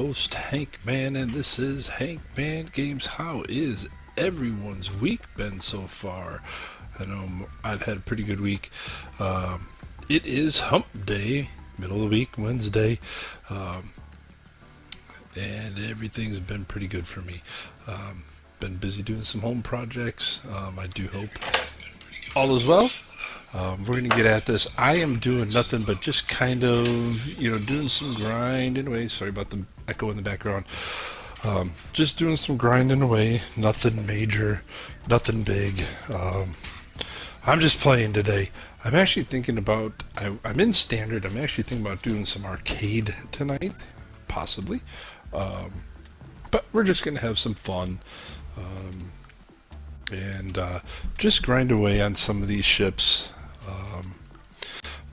host, Hank Man, and this is Hank Man Games. How is everyone's week been so far? I know I've had a pretty good week. It is Hump Day, middle of the week, Wednesday, and everything's been pretty good for me. Been busy doing some home projects. I do hope all is well. We're going to get at this. I am doing nothing but just kind of, doing some grinding away. Sorry about the echo in the background. Just doing some grinding away. Nothing major, nothing big. I'm just playing today. I'm actually thinking about, I'm in standard. I'm actually thinking about doing some arcade tonight, possibly. But we're just going to have some fun. And just grind away on some of these ships.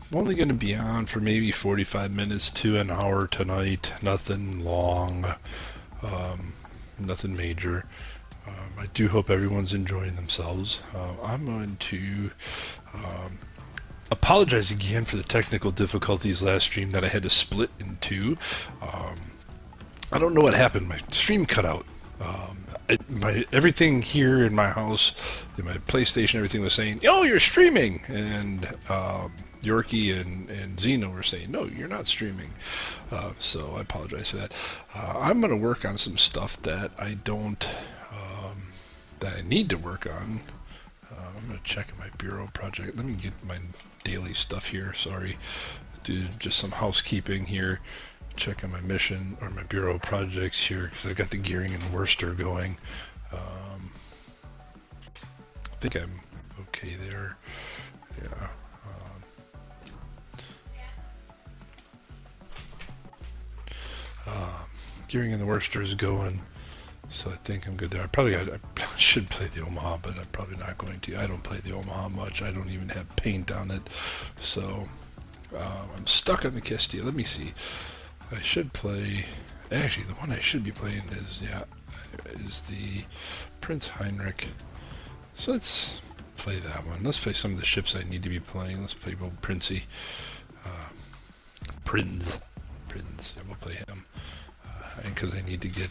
I'm only going to be on for maybe 45 minutes to an hour tonight. Nothing long, nothing major. I do hope everyone's enjoying themselves. I'm going to apologize again for the technical difficulties last stream that I had to split in two. I don't know what happened. My stream cut out. Everything here in my house, in my PlayStation, everything was saying, "Oh, you're streaming," and Yorkie and Zeno were saying, "No, you're not streaming." So I apologize for that. I'm going to work on some stuff that I don't, that I need to work on. I'm going to check my bureau project. Let me get my daily stuff here. Sorry, do just some housekeeping here. Check on my mission or my bureau projects here because I got the gearing and Worcester going. I think I'm okay there. Yeah. Gearing in the Worcester is going, so I think I'm good there. I should play the Omaha, but I'm probably not going to. I don't play the Omaha much. I don't even have paint on it, so I'm stuck on the Castilla. Let me see. I should play. Actually, the one I should be playing is the Prince Heinrich. So let's play that one. Let's play some of the ships I need to be playing. Let's play old Princey. Prinz. Yeah, we'll play him. Because I need to get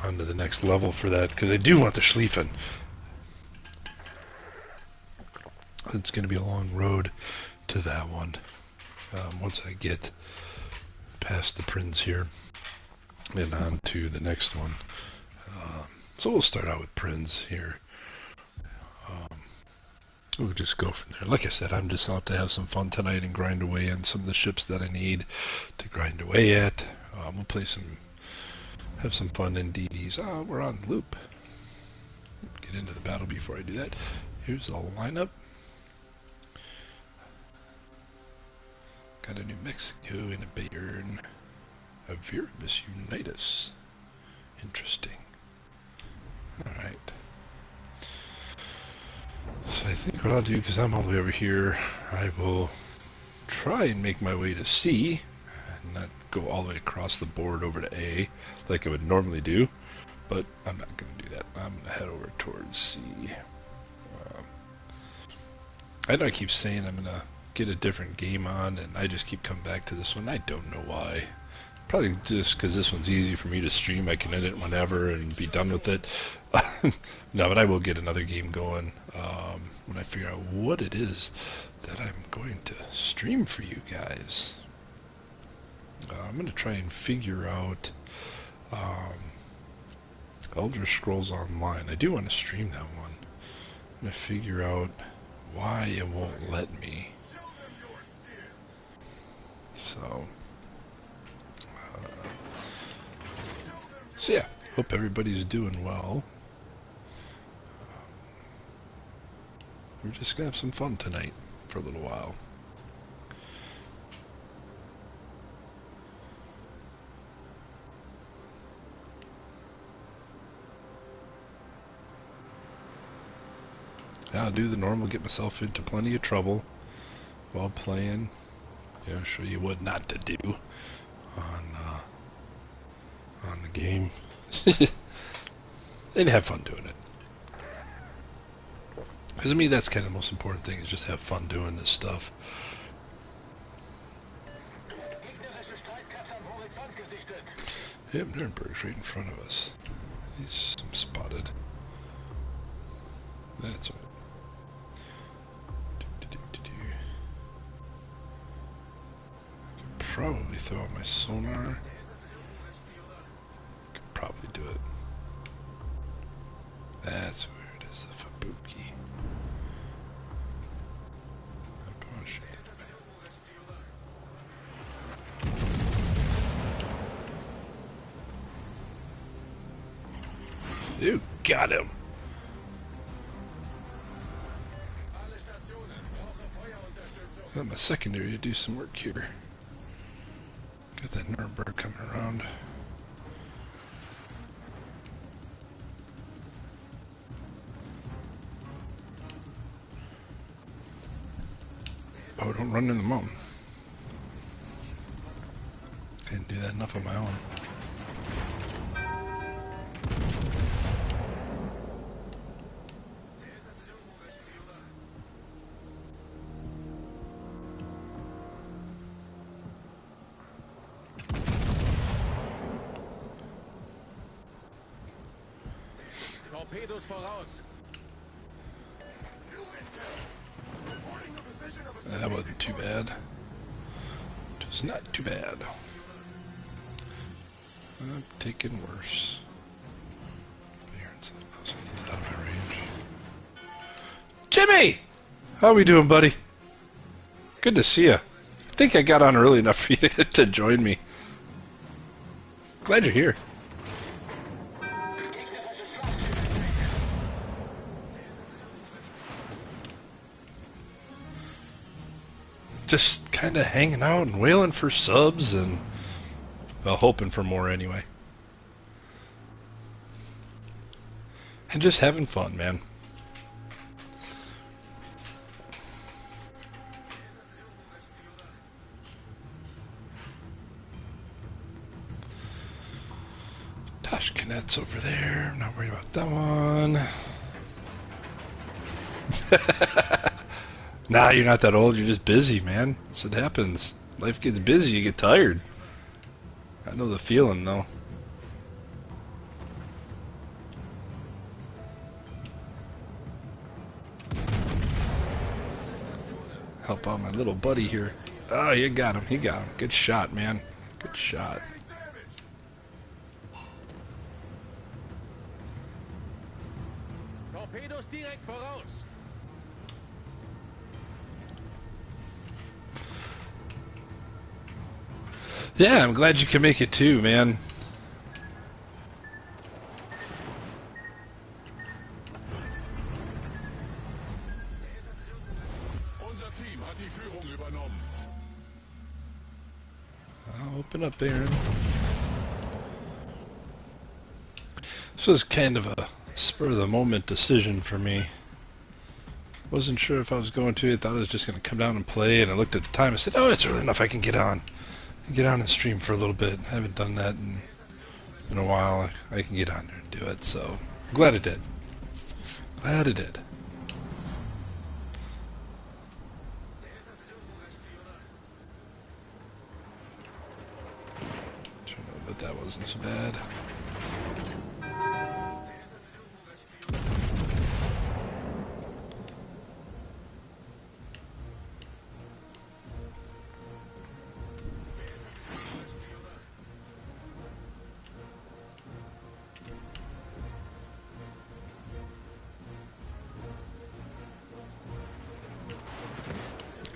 onto the next level for that. Because I do want the Schlieffen. It's going to be a long road to that one. Once I get past the Prinz here and on to the next one. So we'll start out with Prinz here. We'll just go from there. Like I said, I'm just out to have some fun tonight and grind away on some of the ships that I need to grind away at. We'll have some fun in DDs. We're on loop. Get into the battle before I do that. Here's the lineup. Got a New Mexico and a Bayern. A Viribus Unitas. Interesting. Alright. So I think what I'll do, because I'm all the way over here, I will try and make my way to C, and not go all the way across the board over to A, like I would normally do, but I'm not going to do that. I'm going to head over towards C. I know I keep saying I'm going to get a different game on, and I just keep coming back to this one. I don't know why. Probably just because this one's easy for me to stream. I can edit whenever and be done with it. No, but I will get another game going when I figure out what it is that I'm going to stream for you guys. I'm going to try and figure out Elder Scrolls Online. I do want to stream that one. I'm going to figure out why it won't let me. So yeah, hope everybody's doing well. We're just going to have some fun tonight for a little while. I'll do the normal, get myself into plenty of trouble while playing. Show you what not to do on the game. And have fun doing it. Because to me, that's kind of the most important thing, is just have fun doing this stuff. Yep, Nuremberg's right in front of us. He's spotted. That's right. I could probably throw out my sonar. Could probably do it. That's where it is, the Fabuki. Oh, shit. You got him. Got my secondary to do some work here. Got that Nuremberg coming around. Oh, don't run in the mountain. Can't do that enough on my own. Torpedos voraus. That wasn't too bad. It was not too bad. I'm taking worse. He's out of my range. Jimmy! How we doing, buddy? Good to see you. I think I got on early enough for you to join me. Glad you're here. Just kind of hanging out and wailing for subs and, well, hoping for more anyway. And just having fun, man. Tashkent's over there. I'm not worried about that one. Nah, you're not that old. You're just busy, man. That's what happens. Life gets busy. You get tired. I know the feeling, though. Help out my little buddy here. Oh, you got him. He got him. Good shot, man. Good shot. Torpedos direkt voraus. Yeah, I'm glad you can make it too, man. Unser Team hat die Führung übernommen. I'll open up, Aaron. This was kind of a spur-of-the-moment decision for me. Wasn't sure if I was going to. I thought I was just going to come down and play, and I looked at the time and said, oh, it's early enough I can get on. Get on and stream for a little bit. I haven't done that in a while. I can get on there and do it, so I'm glad I did. Glad I did. But that wasn't so bad.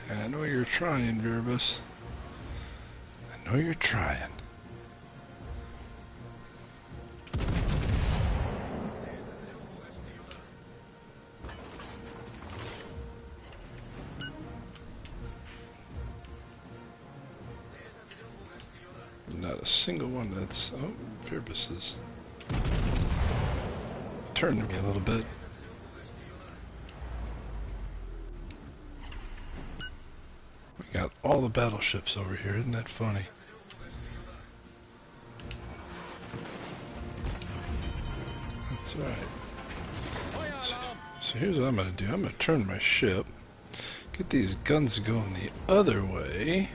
I know you're trying, Verbus. I know you're trying. Not a single one that's... Oh, Verbus is turning to me a little bit. We got all the battleships over here, isn't that funny? That's right. So here's what I'm going to do. I'm going to turn my ship, get these guns going the other way.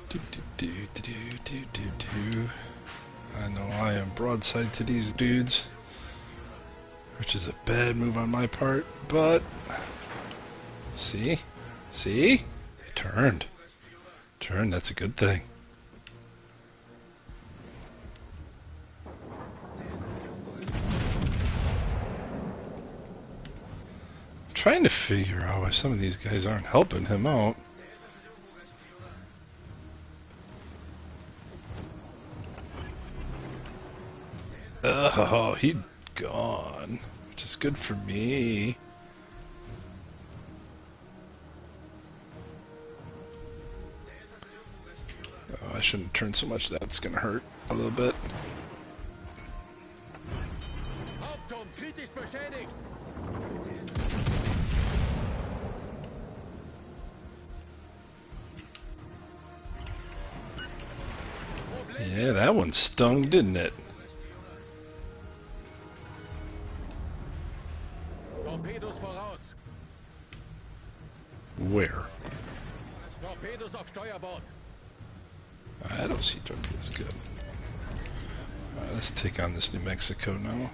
Do, do, do, do, do, do, do. I know I am broadside to these dudes, which is a bad move on my part, but see? See? He turned. Turned, that's a good thing. I'm trying to figure out why some of these guys aren't helping him out. Oh, he'd gone, which is good for me. Oh, I shouldn't turn so much. That's gonna hurt a little bit. Hauptturm kritisch beschädigt. Yeah, that one stung, didn't it? Torpedos voraus. Where? Torpedos auf Steuerbord. I don't see torpedoes. Good. Alright, let's take on this New Mexico now.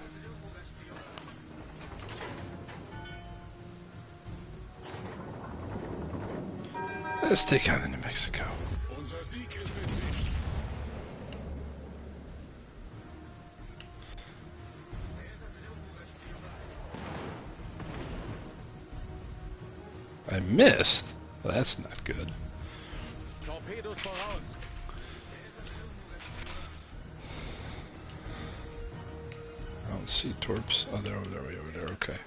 Let's take on the New Mexico. Unser Sieg ist in Sicht. I missed? Well, that's not good. Torpedos voraus. I don't see torps. Oh, they're over there, way over there. Okay.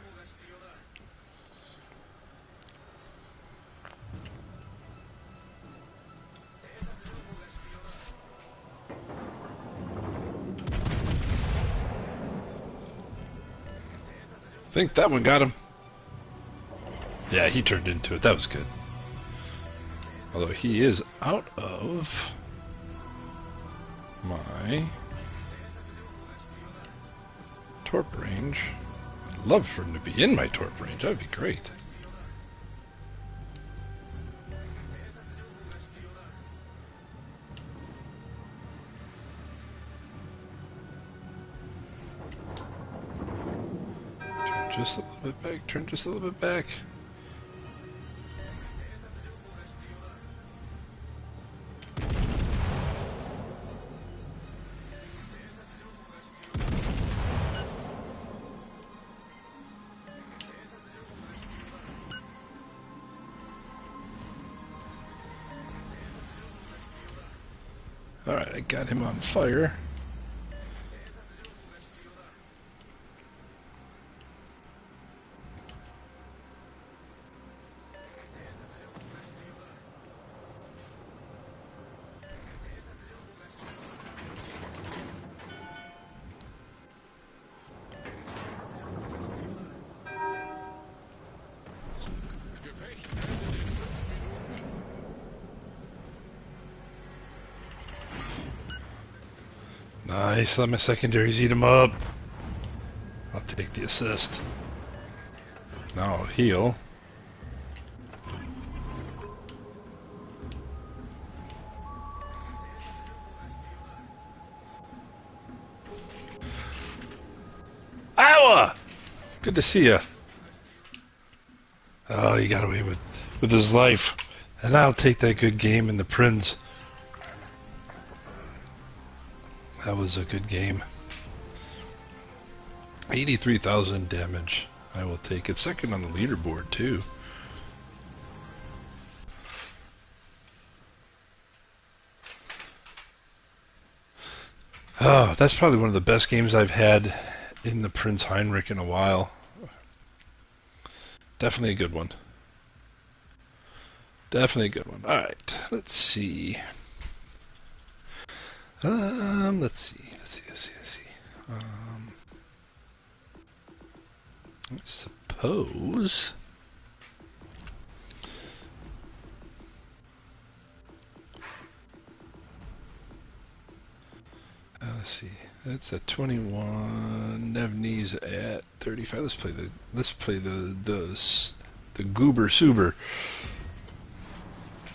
I think that one got him. Yeah, he turned into it. That was good. Although he is out of my torp range. I'd love for him to be in my torp range. That would be great. Turn just a little bit back. Turn just a little bit back. Alright, I got him on fire. Gefecht endet in 5 Minuten. Nice, let my secondaries eat him up. I'll take the assist. Now I'll heal. Iowa! Good to see ya. Oh, he got away with his life. And I'll take that good game in the Prince. That was a good game. 83,000 damage. I will take it. Second on the leaderboard, too. Oh, that's probably one of the best games I've had in the Prince Heinrich in a while. Definitely a good one. Definitely a good one. Alright, let's see. Let's see. I suppose. Let's see. That's at 21. Nevne's at 35. Let's play the Goober Suber.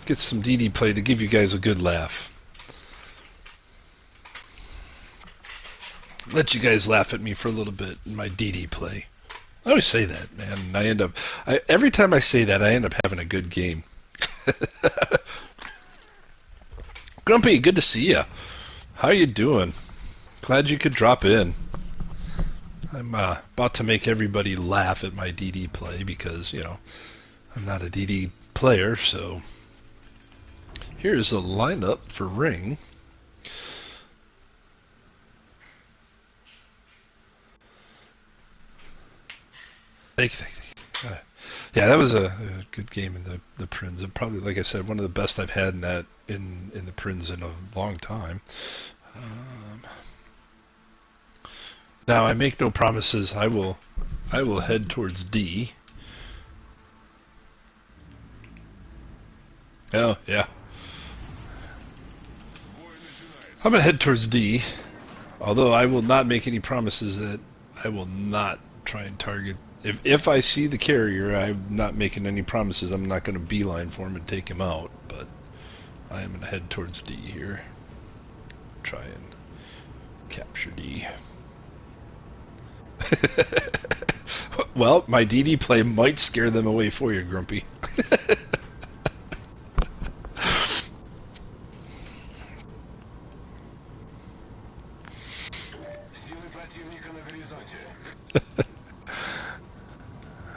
get some DD play to give you guys a good laugh. Let you guys laugh at me for a little bit in my DD play. I always say that, man. Every time I say that, I end up having a good game. Grumpy, good to see you. How you doing? Glad you could drop in. I'm about to make everybody laugh at my DD play because, I'm not a DD player, so here's the lineup for Ring. Thank you. Yeah, that was a good game in the Prinz. Probably, like I said, one of the best I've had in the Prinz in a long time. Now I make no promises. I will head towards D. Oh yeah, I'm gonna head towards D. Although I will not make any promises that I will not try and target. If I see the carrier, I'm not making any promises. I'm not going to beeline for him and take him out, but I am going to head towards D here. Try and capture D. Well, my DD play might scare them away for you, Grumpy.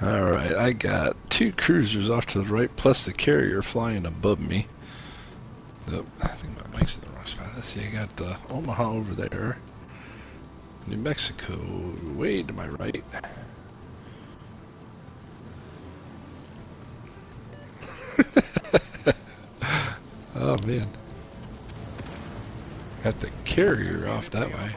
Alright, I got 2 cruisers off to the right, plus the carrier flying above me. Oh, I think my mic's in the wrong spot. Let's see, I got the Omaha over there. New Mexico way to my right. Oh man. Got the carrier off that way.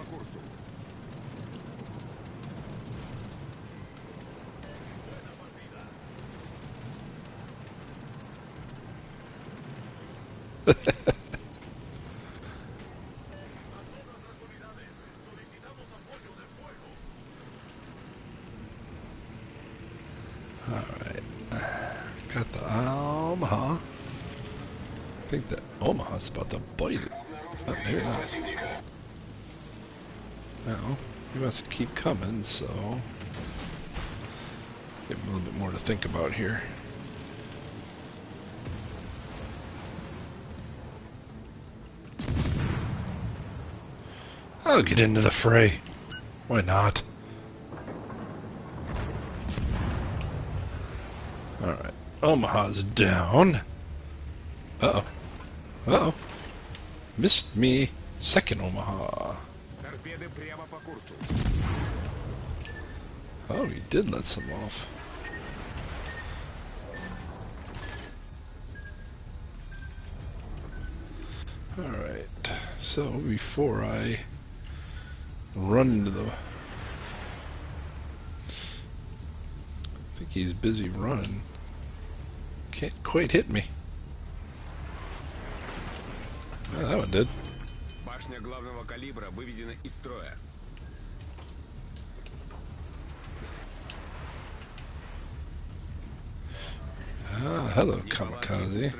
Alright. Got the Omaha. I think that Omaha's about to bite it. Oh, maybe not. No. He wants to keep coming, so give him a little bit more to think about here. I'll get into the fray. Why not? Alright. Omaha's down. Uh-oh. Uh-oh. Missed me. Second Omaha. Oh, he did let some off. Alright. So, before I run into the... I think he's busy running. Can't quite hit me. Oh, that one did. Башня главного калибра выведена из строя. Ah, hello, Kamikaze.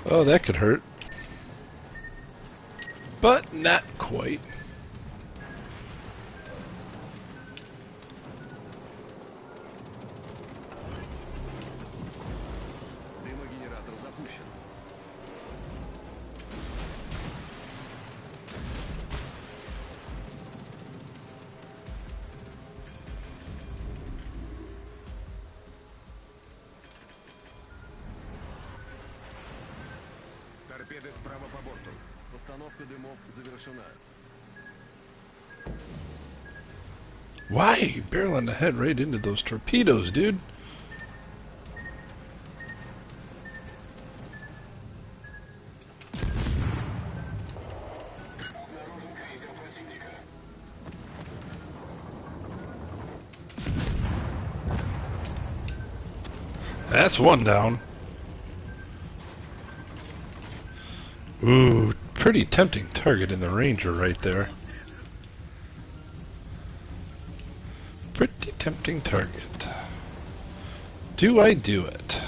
Oh, that could hurt. But not quite. Дымогенератор запущен. Торпеды справа по борту. Постановка дымов завершена. Why are you barreling the head right into those torpedoes, dude? That's one down. Ooh, pretty tempting target in the Ranger right there. Pretty tempting target. Do I do it?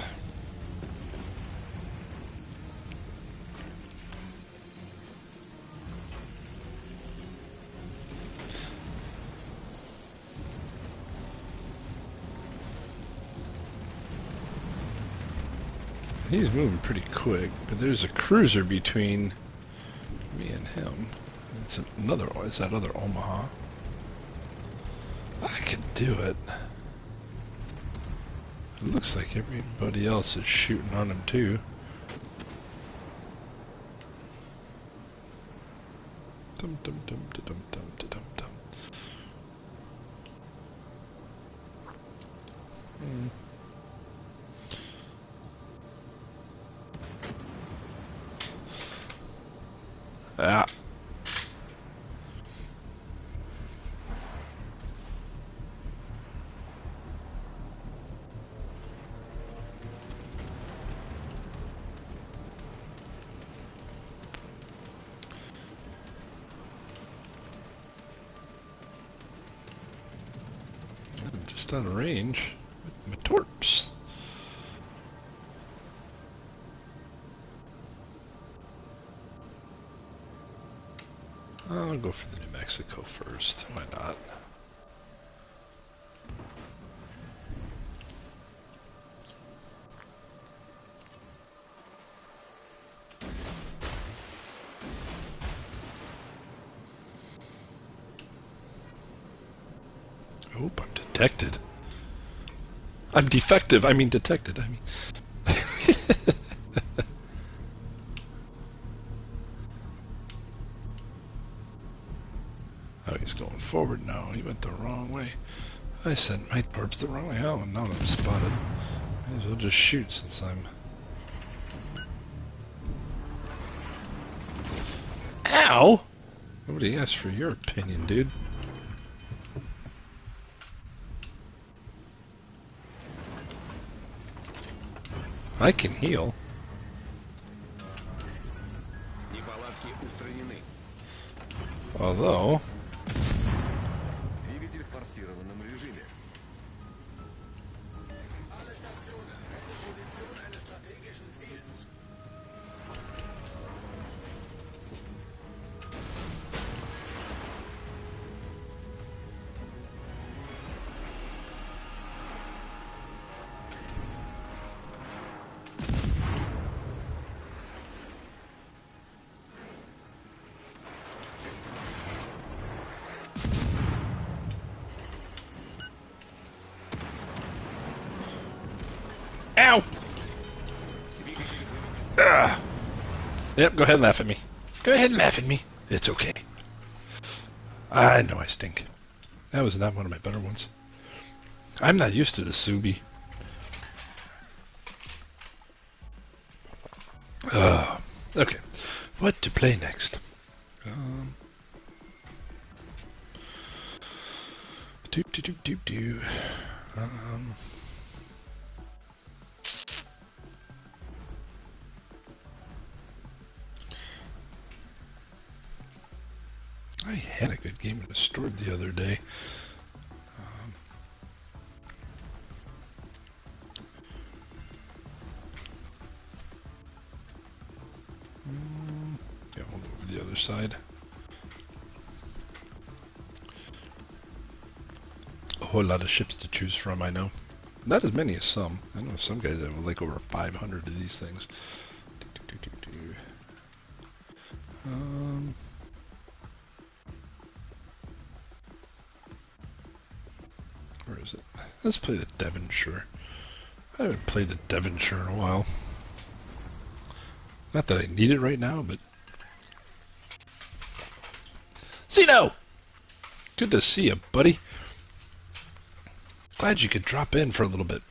He's moving pretty quick, but there's a cruiser between me and him. It's another. It's that other Omaha. I could do it. It looks like everybody else is shooting on him too. Dum dum dum dum dum dum dum dum. Ah. I'm just out of range with my torps. I'll go for the New Mexico first. Why not? Oh, I'm detected. I'm defective. I mean detected. I mean. Oh, he's going forward now. He went the wrong way. I sent my torps the wrong way. Oh, now I'm spotted. May as well just shoot since I'm... Ow! Nobody asked for your opinion, dude. I can heal. Неполадки устранены. Although... Двигатель в форсированном режиме. Ow! Ugh. Yep, go ahead and laugh at me. Go ahead and laugh at me. It's okay. I know I stink. That was not one of my better ones. I'm not used to the Subi. Okay, what to play next? Doop doop doop doop doo. I had a good game in the store the other day. Yeah, we'll go over the other side. A whole lot of ships to choose from, I know. Not as many as some. I know some guys have like over 500 of these things. Where is it? Let's play the Devonshire. I haven't played the Devonshire in a while. Not that I need it right now, but... Zeno! Good to see you, buddy. Glad you could drop in for a little bit.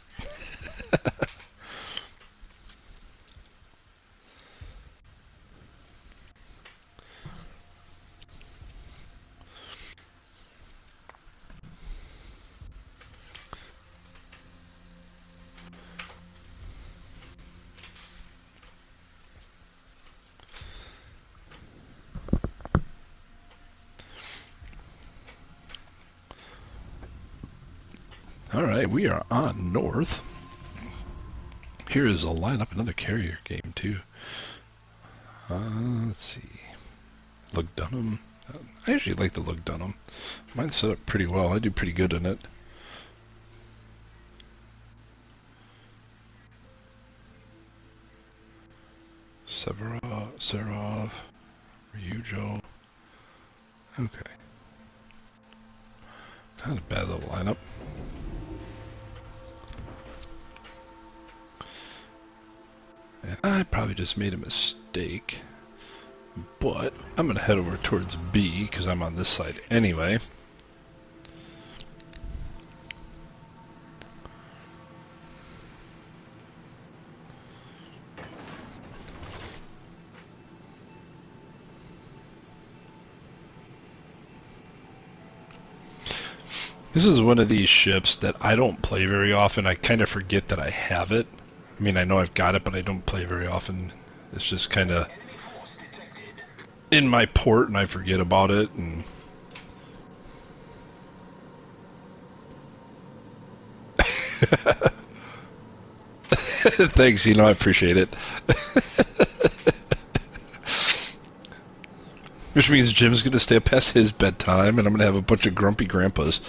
Alright, we are on North. Here is a lineup, another carrier game too. Let's see. Lug Dunham. I actually like the Lug Dunham. Mine's set up pretty well. I do pretty good in it. Serov, Ryujo. Okay. Not a bad little lineup. And I probably just made a mistake. But I'm going to head over towards B because I'm on this side anyway. This is one of these ships that I don't play very often. I kind of forget that I have it. I mean, I know I've got it, but I don't play very often. It's just kind of in my port and I forget about it. And thanks, I appreciate it. Which means Jim's going to stay up past his bedtime and I'm going to have a bunch of grumpy grandpas.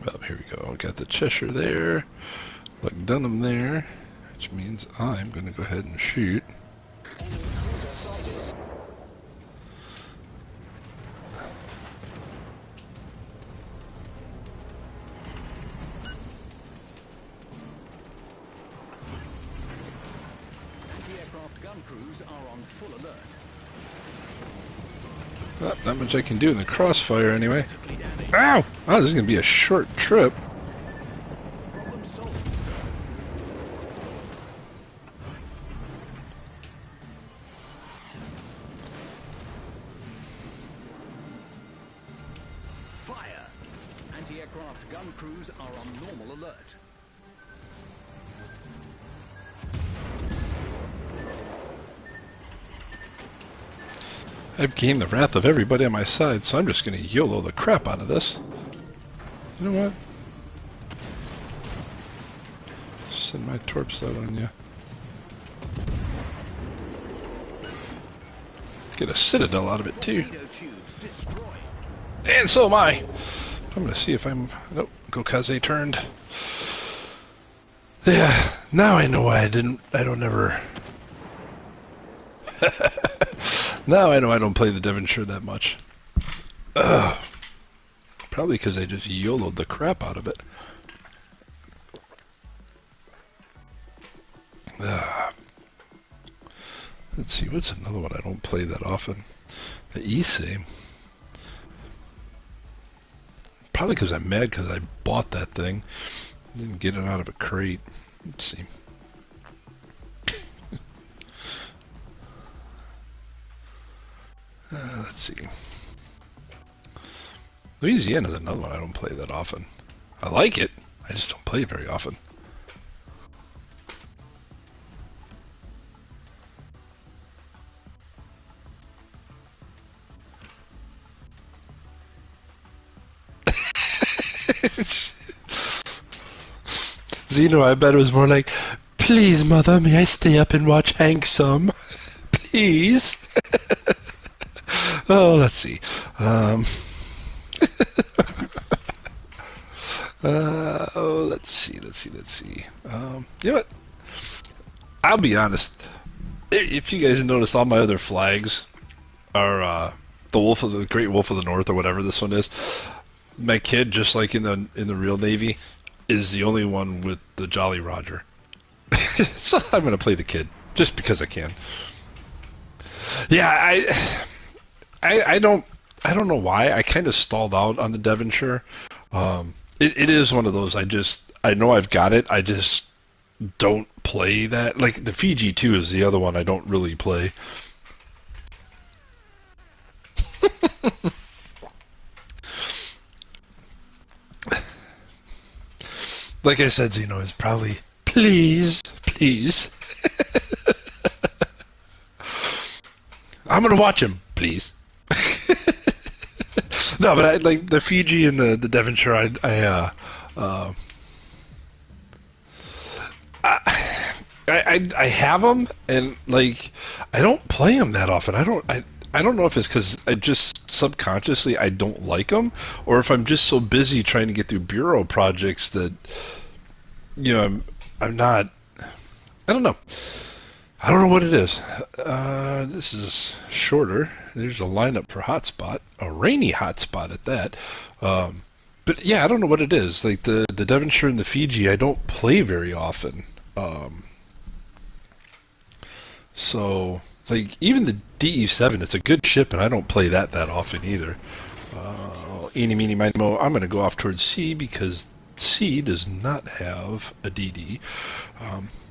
Well, here we go. Got the Cheshire there. Like Dunham there. Which means I'm going to go ahead and shoot. Anti-aircraft gun crews are on full alert. Well, not much I can do in the crossfire anyway. Ow! Oh, this is going to be a short trip. Problem solved, sir. Fire! Anti-aircraft gun crews are on normal alert. I've gained the wrath of everybody on my side, so I'm just going to YOLO the crap out of this. You know what? Send my torps out on you. Get a citadel out of it too. Torpedo tubes destroyed. And so am I. I'm going to see if I'm... Nope, Gokaze turned. Yeah, now I know why I don't ever... Now I know I don't play the Devonshire that much. Ugh. Probably because I just YOLO'd the crap out of it. Ugh. Let's see, what's another one I don't play that often? The Issei. Probably because I'm mad because I bought that thing. Didn't get it out of a crate. Let's see. Let's see. Louisiana is another one I don't play that often. I like it, I just don't play it very often. Zeno, I bet it was more like, please, mother, may I stay up and watch Hank some? Please? Oh, let's see. Let's see. You know what? I'll be honest. If you guys notice, all my other flags are the Great Wolf of the North, or whatever this one is. My kid, just like in the real Navy, is the only one with the Jolly Roger. So I'm gonna play the kid just because I can. Yeah, I don't know why. I kind of stalled out on the Devonshire. It is one of those. I know I've got it. I just don't play that. Like the Fiji 2 is the other one I don't really play. Like I said, Zeno is probably please, please. I'm gonna watch him, please. No, but I like the Fiji and the Devonshire. I have them, and like I don't play them that often. I don't know if it's because I just subconsciously I don't like them, or if I'm just so busy trying to get through bureau projects that I'm not. I don't know. I don't know what it is. This is shorter. There's a lineup for hotspot, a rainy hotspot at that. But yeah, I don't know what it is. Like the Devonshire and the Fiji, I don't play very often. So like even the DE7, it's a good ship, and I don't play that often either. Eeny, meeny, miny, mo. I'm going to go off towards C because C does not have a DD.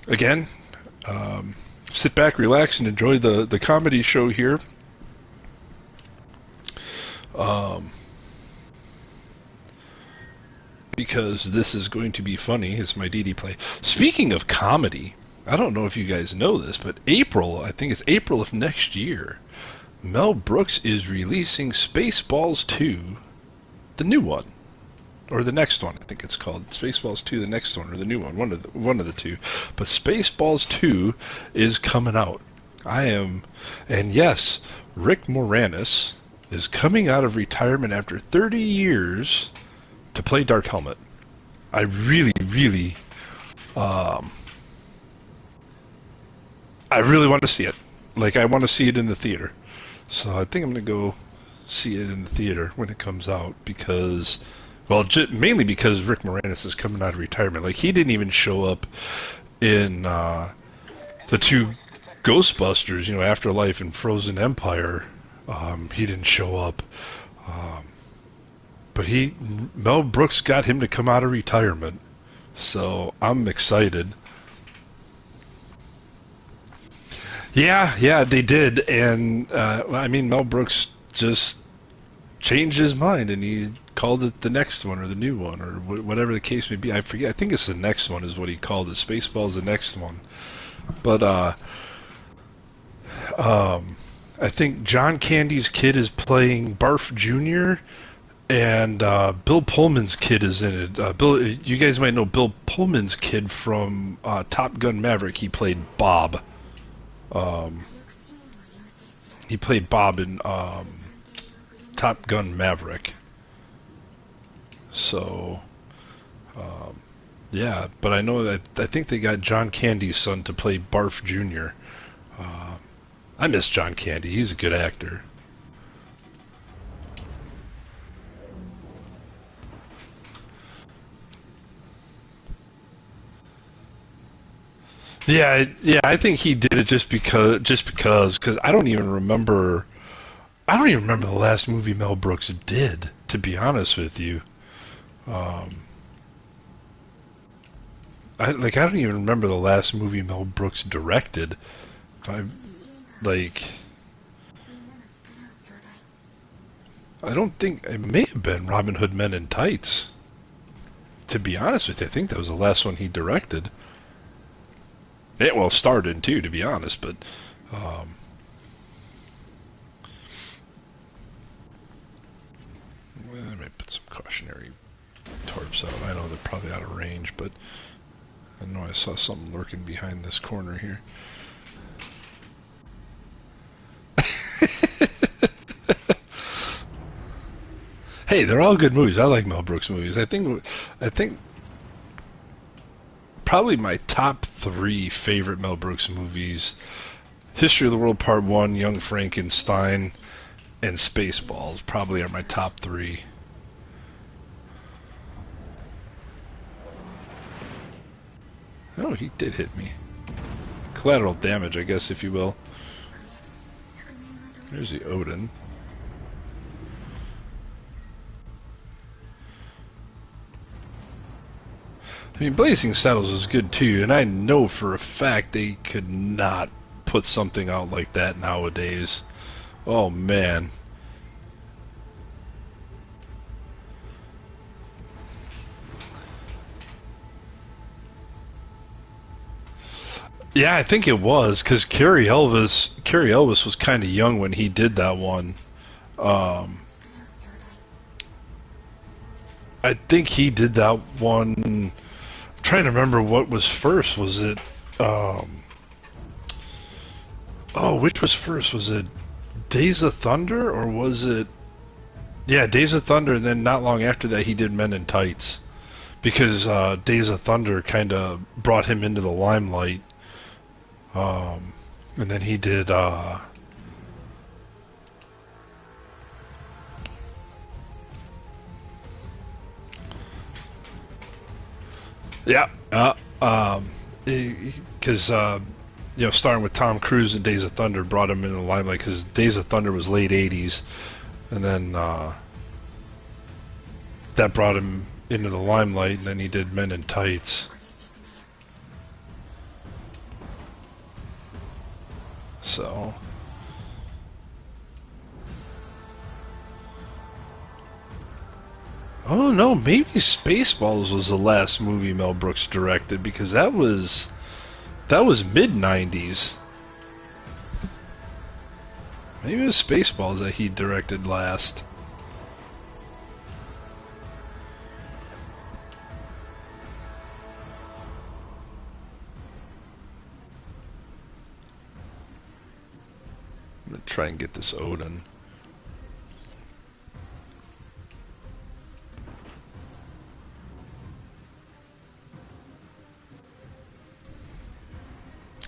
Again, sit back, relax, and enjoy the comedy show here. Because this is going to be funny. It's my DD play. Speaking of comedy, I don't know if you guys know this, but I think it's April of next year, Mel Brooks is releasing Spaceballs 2, the new one. Or the next one, I think it's called Spaceballs 2, the next one, or the new one, one of the two. But Spaceballs 2 is coming out. And yes, Rick Moranis is coming out of retirement after 30 years to play Dark Helmet. I really, really, I really want to see it. Like, I want to see it in the theater. So I think I'm going to go see it in the theater when it comes out because... Well, mainly because Rick Moranis is coming out of retirement. Like, he didn't even show up in the two Ghostbusters, Afterlife and Frozen Empire. He didn't show up. But Mel Brooks got him to come out of retirement. So I'm excited. Yeah, they did. And, Mel Brooks just changed his mind, and he called it the next one or the new one or whatever the case may be. I forget. I think it's the next one is what he called it. Spaceballs the next one. But I think John Candy's kid is playing Barf Jr. and Bill Pullman's kid is in it. You guys might know Bill Pullman's kid from Top Gun Maverick. He played Bob. He played Bob in Top Gun Maverick. So, yeah, but I know that I think they got John Candy's son to play Barf Jr. I miss John Candy. He's a good actor. Yeah, I think he did it just because I don't even remember the last movie Mel Brooks did, to be honest with you. I don't even remember the last movie Mel Brooks directed. Like, I don't think it may have been Robin Hood Men in Tights. To be honest with you, I think that was the last one he directed. It starred in too, to be honest, but I might put some cautionary tarps out. I know they're probably out of range, but I know I saw something lurking behind this corner here. Hey, they're all good movies. I like Mel Brooks movies. I think probably my top 3 favorite Mel Brooks movies: History of the World Part 1, Young Frankenstein, and Spaceballs probably are my top 3. Oh, he did hit me. Collateral damage, I guess, if you will. There's the Odin. I mean, Blazing Saddles is good too, and I know for a fact they could not put something out like that nowadays. Oh, man. Yeah, I think it was because Carrie Elvis was kind of young when he did that one. Um, I think he did that one. I'm trying to remember what was first. Was it? Um, oh, which was first? Was it Days of Thunder or was it? Yeah, Days of Thunder. And then not long after that, he did Men in Tights because Days of Thunder kind of brought him into the limelight. And then he did. Yeah. Because starting with Tom Cruise in Days of Thunder brought him into the limelight because Days of Thunder was late '80s, and then that brought him into the limelight, and then he did Men in Tights. So, oh no, maybe Spaceballs was the last movie Mel Brooks directed because that was mid '90s. Maybe it was Spaceballs that he directed last. I'm gonna try and get this Odin.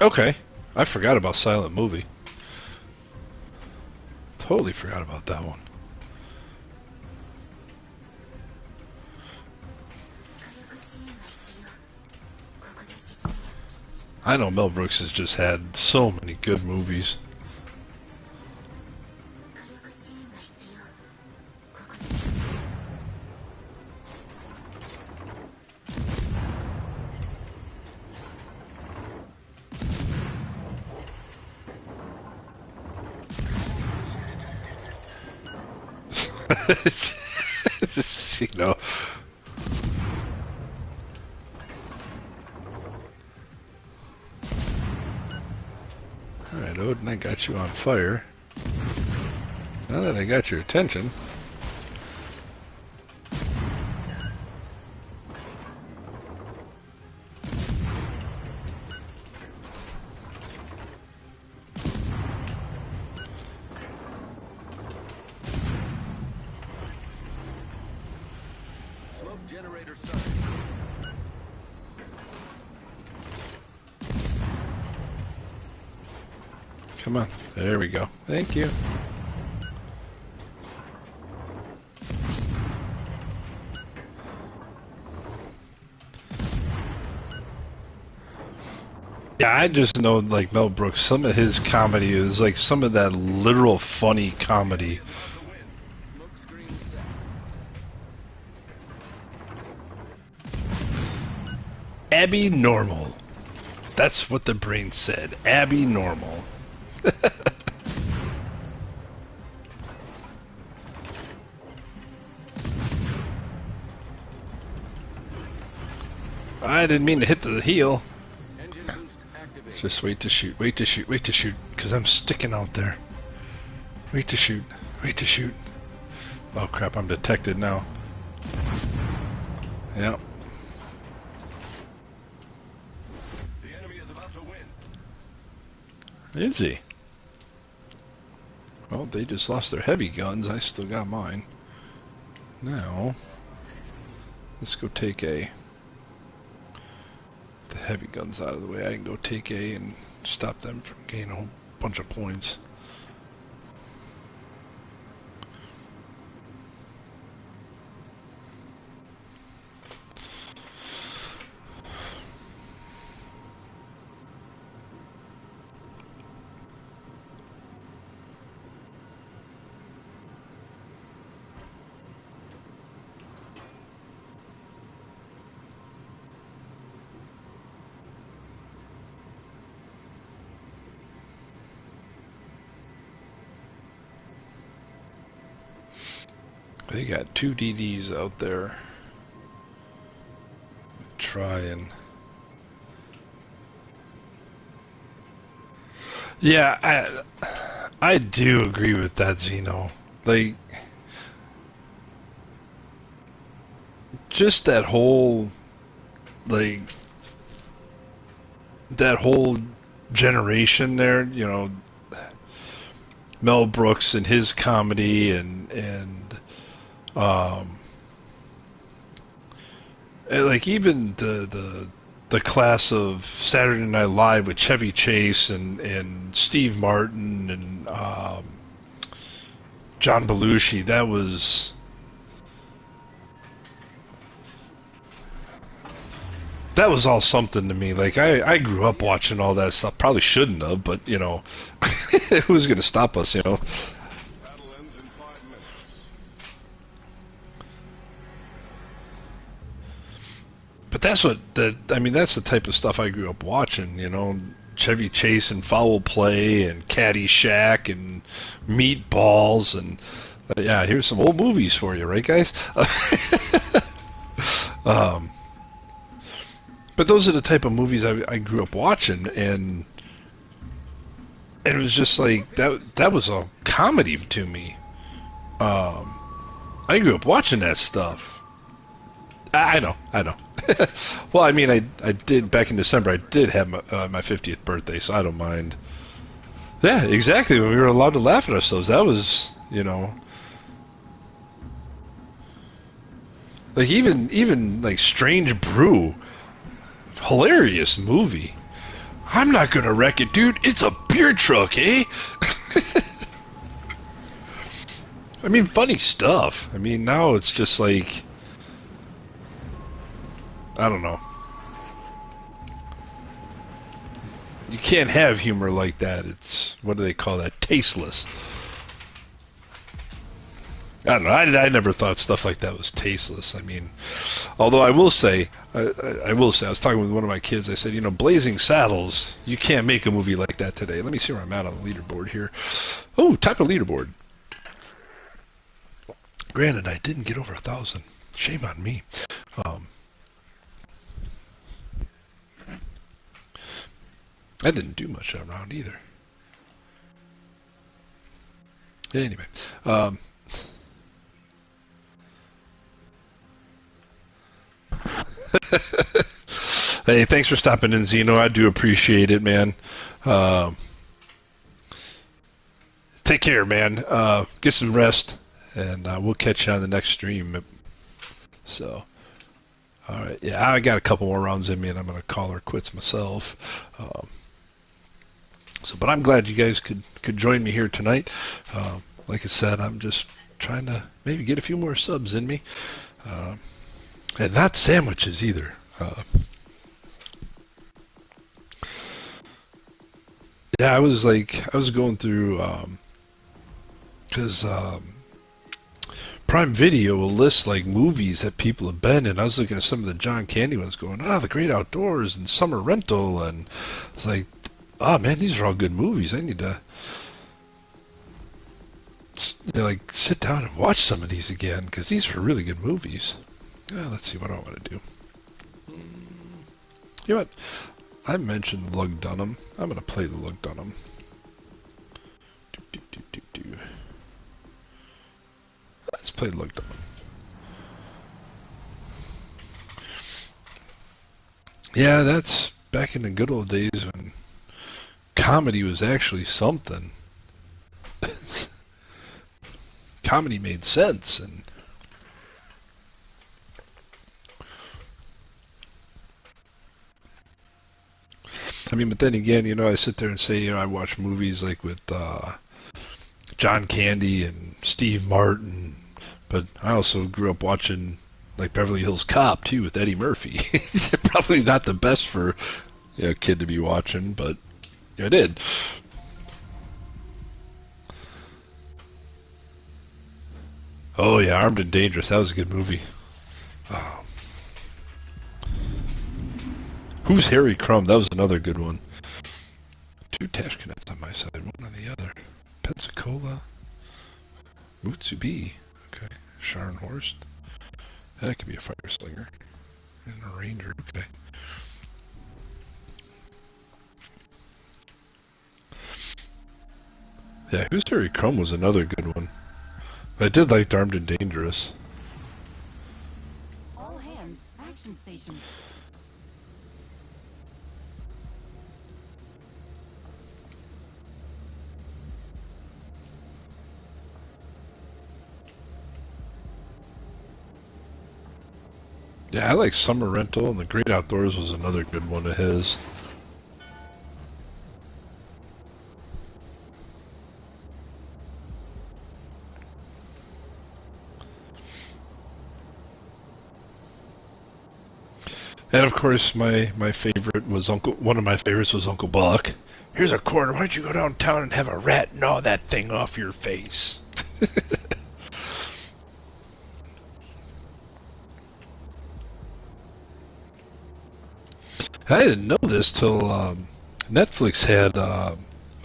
Okay, I forgot about Silent Movie. Totally forgot about that one. I know Mel Brooks has just had so many good movies. you know. Alright, Odin, I got you on fire. Now that I got your attention. Smoke generator started. Come on. There we go. Thank you. Yeah, I just know like Mel Brooks, some of his comedy is like some of that literal funny comedy. About to win. Smoke screen set. Abby Normal. That's what the brain said. Abby Normal. I didn't mean to hit the heel. Engine boost activated. Just wait to shoot, wait to shoot, wait to shoot, because I'm sticking out there. Wait to shoot, wait to shoot. Oh crap, I'm detected now. Yep. The enemy is about to win. Is he? Well, they just lost their heavy guns. I still got mine. Now, let's go take A. The heavy guns out of the way. I can go take A and stop them from gaining a whole bunch of points. They got two DDs out there. Try and Yeah, I do agree with that, Zeno. Like, just like that whole generation there, Mel Brooks and his comedy um and like even the class of Saturday Night Live with Chevy Chase and Steve Martin and John Belushi, that was all something to me. Like I grew up watching all that stuff. Probably shouldn't have, but who's going to stop us? Battle ends in 5 minutes. But that's the type of stuff I grew up watching. Chevy Chase and Foul Play and Caddyshack and Meatballs and yeah, here's some old movies for you, right, guys? um, but those are the type of movies I grew up watching, and it was just like that was a comedy to me. Um, I grew up watching that stuff. I know. Well, I mean, I did back in December. I did have my 50th birthday, so I don't mind. Yeah, exactly. When we were allowed to laugh at ourselves, that was, like even like Strange Brew, hilarious movie. I'm not gonna wreck it, dude. It's a beer truck, eh? I mean, funny stuff. I mean, now it's just like I don't know. You can't have humor like that. It's what do they call that? Tasteless. I don't know. I never thought stuff like that was tasteless. I mean, although I will say, I was talking with one of my kids. I said, Blazing Saddles, you can't make a movie like that today. Let me see where I'm at on the leaderboard here. Oh, type of leaderboard. Granted, I didn't get over 1,000. Shame on me. Um, I didn't do much that round either. Anyway, um, hey, thanks for stopping in, Zeno. I do appreciate it, man. Um, Take care, man. Get some rest, and we'll catch you on the next stream. So, all right. Yeah, I got a couple more rounds in me, and I'm going to call her quits myself. But I'm glad you guys could join me here tonight. Like I said, I'm just trying to maybe get a few more subs in me, and not sandwiches either. Yeah, I was going through because Prime Video will list like movies that people have been in. I was looking at some of the John Candy ones, going, The Great Outdoors and Summer Rental, and it's like, oh man, these are all good movies. I need to like sit down and watch some of these again because these are really good movies. Let's see what I want to do. You know what? I mentioned Lug Dunham. I'm gonna play the Lug Dunham. Let's play Lug Dunham. Yeah, that's back in the good old days when comedy was actually something. Comedy made sense, and I mean, but then again, I sit there and say, I watch movies like with John Candy and Steve Martin, but I also grew up watching like Beverly Hills Cop too with Eddie Murphy. Probably not the best for a kid to be watching, but I did. Oh yeah, Armed and Dangerous. That was a good movie. Oh. Who's Harry Crumb? That was another good one. Two Tashkents on my side, one on the other. Pensacola, Mutsubi. Okay, Scharnhorst. That could be a fire slinger. And a ranger. Okay. Yeah, Who's Harry Crumb was another good one. I did like Armed and Dangerous. All hands, action stations. Yeah, I like Summer Rental, and The Great Outdoors was another good one of his. And of course, my favorite was Uncle. One of my favorites was Uncle Buck. Here's a quarter. Why don't you go downtown and have a rat gnaw that thing off your face? I didn't know this till Netflix had a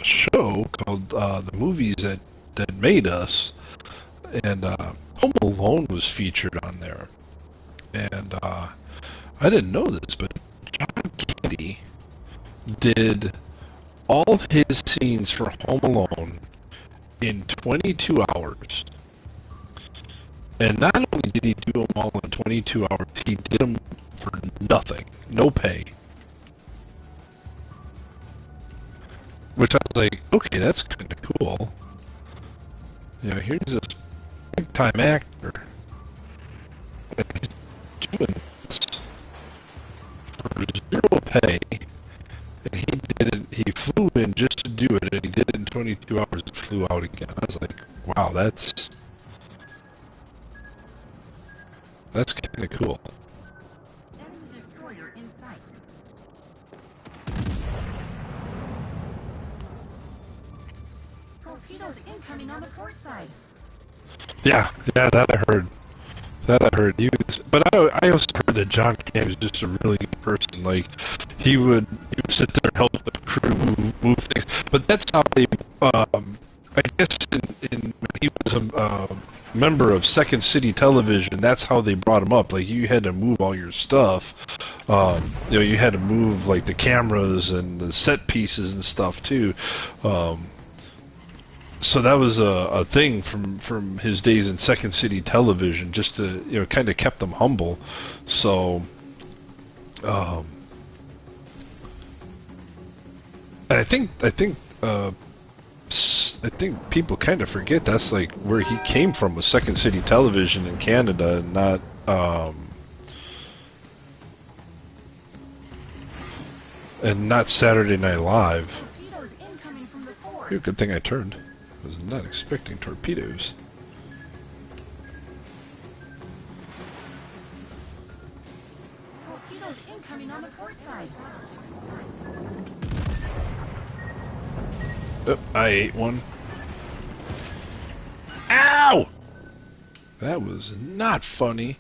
show called The Movies That Made Us, and Home Alone was featured on there. And I didn't know this, but John Candy did all his scenes for Home Alone in 22 hours. And not only did he do them all in 22 hours, he did them for nothing, no pay. Which I was like, okay, that's kind of cool. You know, here's this big-time actor, and he's doing this for zero pay, and he did it. He flew in just to do it, and he did it in 22 hours and flew out again. I was like, wow, that's kind of cool. Enemy destroyer in sight. Torpedoes incoming on the port side. Yeah, that I heard. That I heard. But I also heard that John Candy was just a really good person. Like he would sit there and help the crew move things. But that's how they. I guess in when he was a member of Second City Television, that's how they brought him up. Like you had to move all your stuff. You know, you had to move like the cameras and the set pieces and stuff too. So that was a thing from his days in Second City Television, just to kind of kept them humble. So, and I think people kind of forget that's like where he came from, was Second City Television in Canada, and not Saturday Night Live. Torpedoes incoming from the fort. Good thing I turned. I was not expecting torpedoes. Torpedoes incoming on the port side. Oh, I ate one. Ow! That was not funny.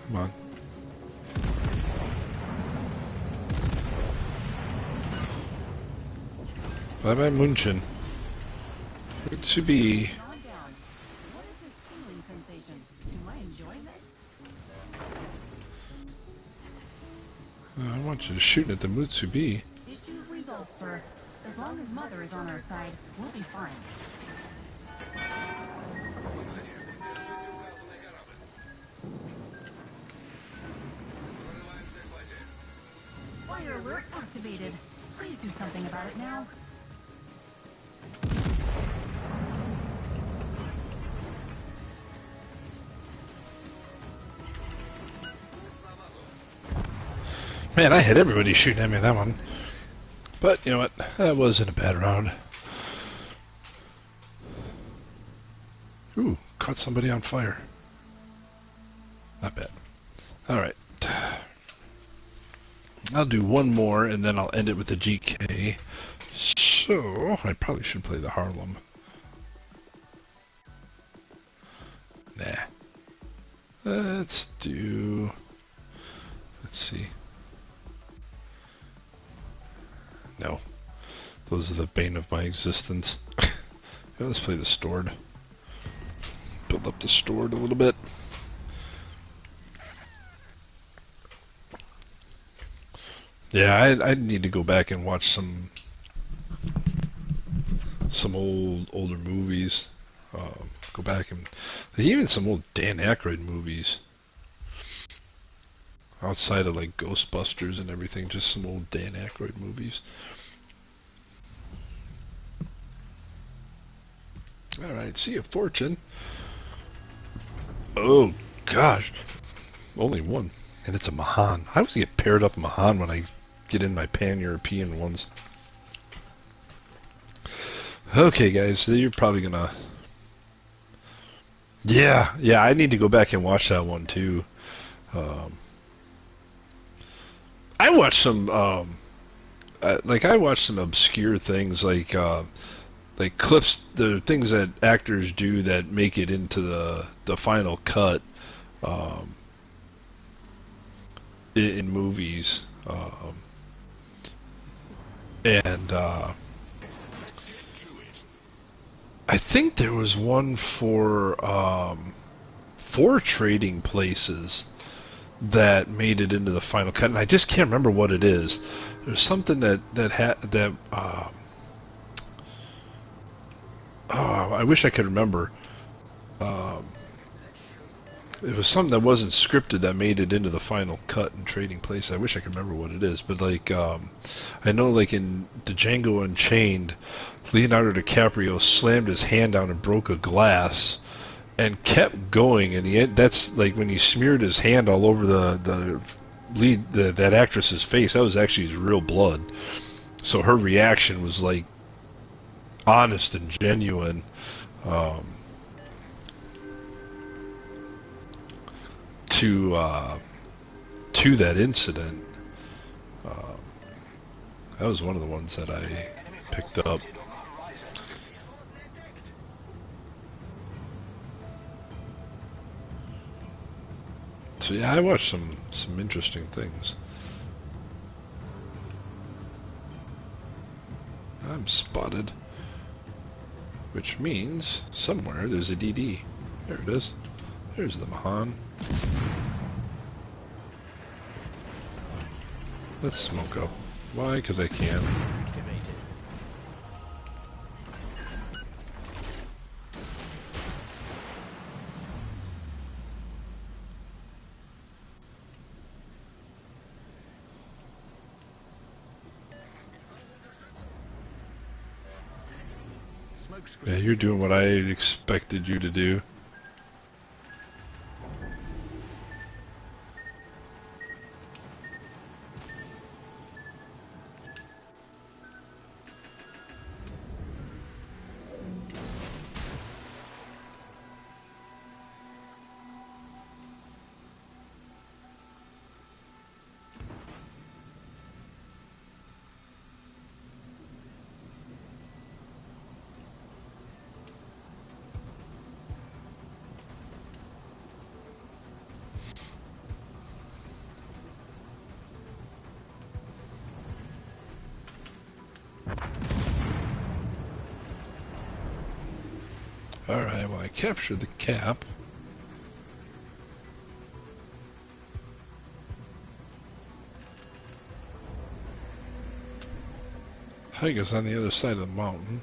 Come on. Bye-bye, Munchen. Mitsubi. Calm down. What is this tingling sensation? Am I enjoying this? I want you shooting at the Mitsubi. Issue resolved, sir. As long as Mother is on our side, we'll be fine. Fire alert activated. Please do something about it now. Man, I had everybody shooting at me that one. But, you know what? That wasn't a bad round. Ooh, caught somebody on fire. Not bad. Alright. I'll do one more, and then I'll end it with the GK. So, I probably should play the Harlem. Nah. Let's see. No. Those are the bane of my existence. Yeah, let's play the stored. Build up the stored a little bit. Yeah, I need to go back and watch some older movies. Go back and even some old Dan Aykroyd movies. Outside of like Ghostbusters and everything, just some old Dan Aykroyd movies. Alright, see a fortune. Oh, gosh. Only one. And it's a Mahan. I always get paired up Mahan when I get in my Pan-European ones. Okay, guys, so you're probably gonna... Yeah, I need to go back and watch that one, too. I watched some, I watched some obscure things, like clips, the things that actors do that make it into the final cut in movies, and I think there was one for Trading Places that made it into the final cut, and I just can't remember what it is. There's something I wish I could remember. It was something that wasn't scripted that made it into the final cut in Trading Places. I wish I could remember what it is, but like I know, like in the Django Unchained, Leonardo DiCaprio slammed his hand down and broke a glass, and kept going. And that's like when he smeared his hand all over the lead that actress's face. That was actually his real blood. So her reaction was like honest and genuine. To that incident. That was one of the ones that I picked up. So yeah, I watched some interesting things. I'm spotted, which means somewhere there's a DD. There it is. There's the Mahan. Let's smoke up. Why? Because I can. Yeah, you're doing what I expected you to do. Alright, well I captured the cap. Hyga's on the other side of the mountain.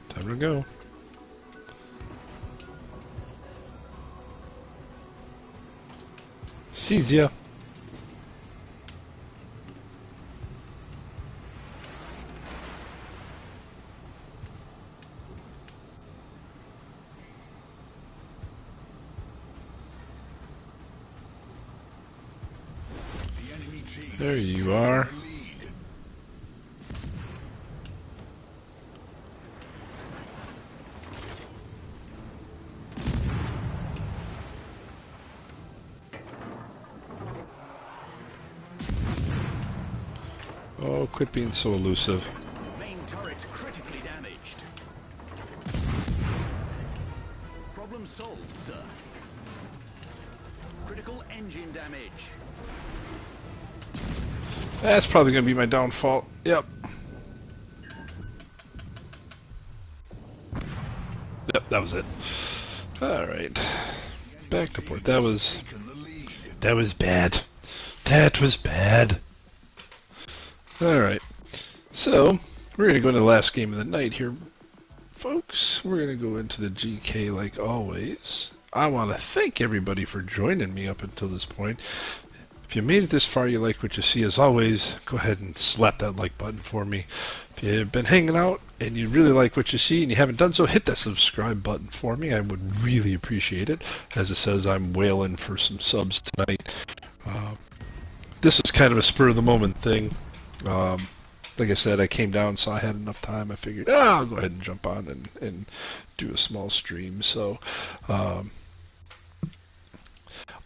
Time to go. Sees ya. There you are. quit being so elusive. Main turret critically damaged. Problem solved, sir. Critical engine damage. That's probably going to be my downfall. Yep. Yep, that was it. Alright. Back to port. That was bad. That was bad. Alright. So, we're going to go into the last game of the night here, folks. We're going to go into the GK like always. I want to thank everybody for joining me up until this point. If you made it this far, you like what you see, as always, go ahead and slap that like button for me. If you've been hanging out and you really like what you see and you haven't done so, hit that subscribe button for me. I would really appreciate it. As it says, I'm wailing for some subs tonight. This is kind of a spur-of-the-moment thing. Like I said, I came down, saw I had enough time. I figured, I'll go ahead and jump on and do a small stream. So,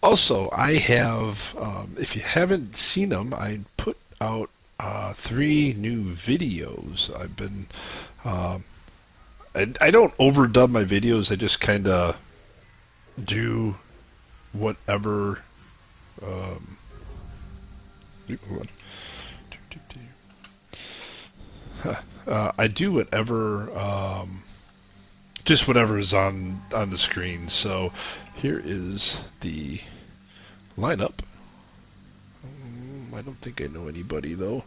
also, I have, if you haven't seen them, I put out 3 new videos. I've been, I don't overdub my videos. I just kind of do whatever. Hold on. I do whatever, just whatever is on the screen. So here is the lineup. I don't think I know anybody though.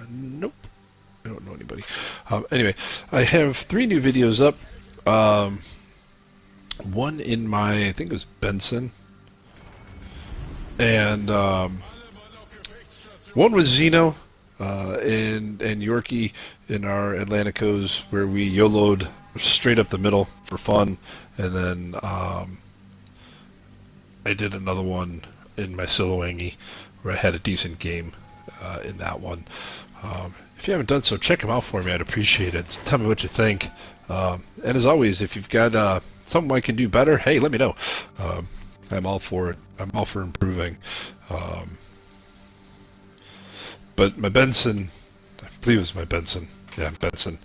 Nope, I don't know anybody. Anyway, I have 3 new videos up. One in my, I think it was Benson. And one was Xeno and Yorkie in our Atlanticos, where we YOLO'd straight up the middle for fun. And then I did another one in my Siloangi, where I had a decent game in that one. If you haven't done so, check them out for me. I'd appreciate it. Tell me what you think. And as always, if you've got something I can do better, hey, let me know. I'm all for it. I'm all for improving. But my Benson, I believe it was my Benson. Yeah, Benson.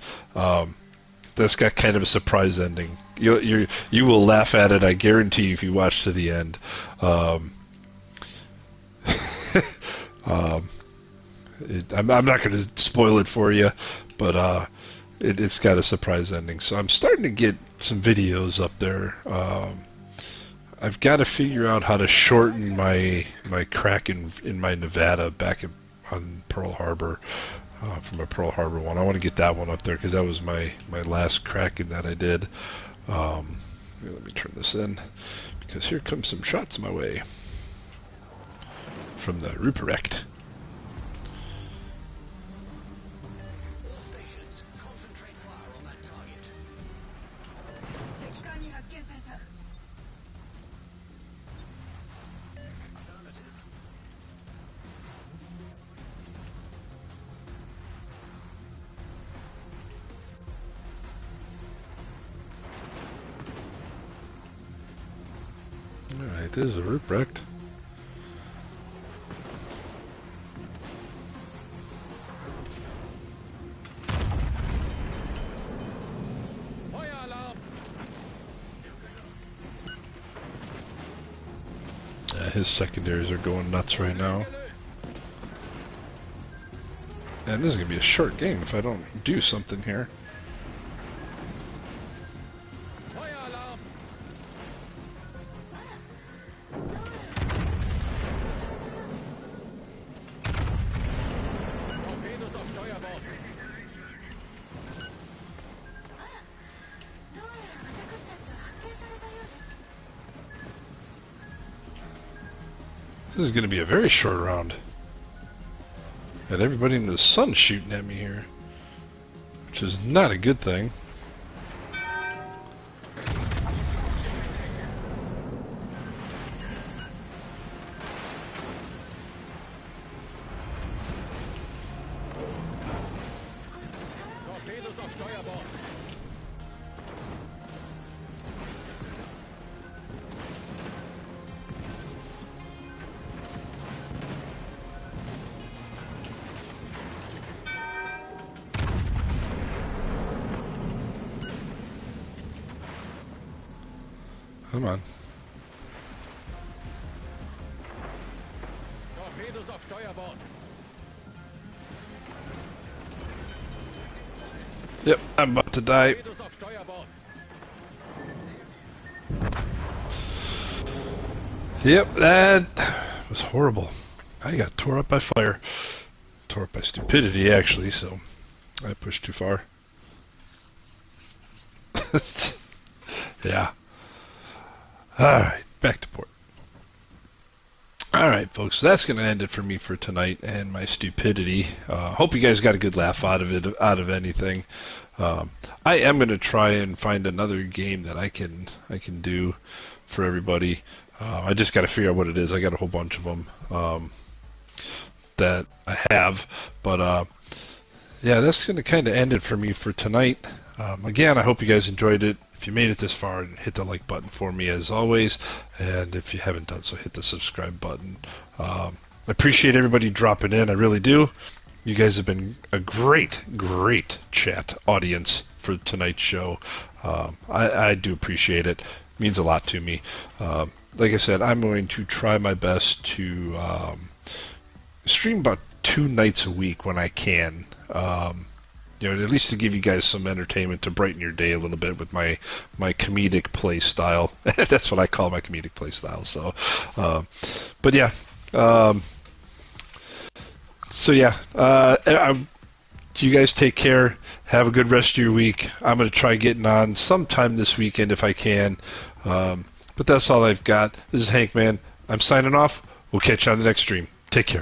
That's got kind of a surprise ending. You will laugh at it, I guarantee, if you watch to the end. I'm not going to spoil it for you, but it's got a surprise ending. So I'm starting to get some videos up there. I've got to figure out how to shorten my crack in my Nevada back on Pearl Harbor, from a Pearl Harbor one. I want to get that one up there because that was my last cracking that I did. Let me turn this in, because here comes some shots my way from the Ruprecht. Alright, there's a Ruprecht. His secondaries are going nuts right now. And this is going to be a short game if I don't do something here. This is going to be a very short round. Got everybody in the sun shooting at me here, which is not a good thing. Come on. Torpedos auf Steuerbord. Yep, I'm about to die. Torpedos auf Steuerbord. Yep, that was horrible. I got tore up by fire. Tore up by stupidity, actually, so I pushed too far. Yeah. Alright, back to port. Alright, folks, so that's going to end it for me for tonight and my stupidity. Hope you guys got a good laugh out of it, out of anything. I am going to try and find another game that I can do for everybody. I just got to figure out what it is. I got a whole bunch of them that I have, but yeah, that's going to kind of end it for me for tonight. Again, I hope you guys enjoyed it. If you made it this far, hit the like button for me as always, and if you haven't done so, hit the subscribe button. I appreciate everybody dropping in. I really do. You guys have been a great chat audience for tonight's show. I do appreciate it. It means a lot to me. Like I said, I'm going to try my best to stream about 2 nights a week when I can. At least to give you guys some entertainment to brighten your day a little bit with my comedic play style. That's what I call my comedic play style. So, but yeah. You guys take care. Have a good rest of your week. I'm going to try getting on sometime this weekend if I can. But that's all I've got. This is Hank Man. I'm signing off. We'll catch you on the next stream. Take care.